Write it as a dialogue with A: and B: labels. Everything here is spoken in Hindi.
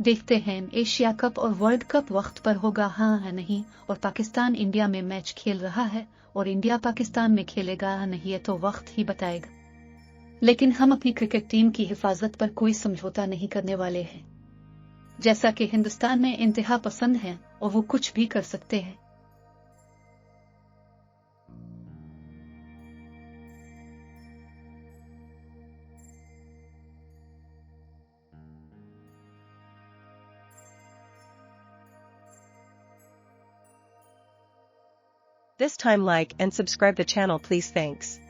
A: देखते हैं एशिया कप और वर्ल्ड कप वक्त पर होगा हाँ है नहीं, और पाकिस्तान इंडिया में मैच खेल रहा है और इंडिया पाकिस्तान में खेलेगा नहीं, ये तो वक्त ही बताएगा। लेकिन हम अपनी क्रिकेट टीम की हिफाजत पर कोई समझौता नहीं करने वाले हैं। जैसा कि हिंदुस्तान में इंतहा पसंद हैं और वो कुछ भी कर सकते हैं।
B: This time like and subscribe the channel please. Thanks.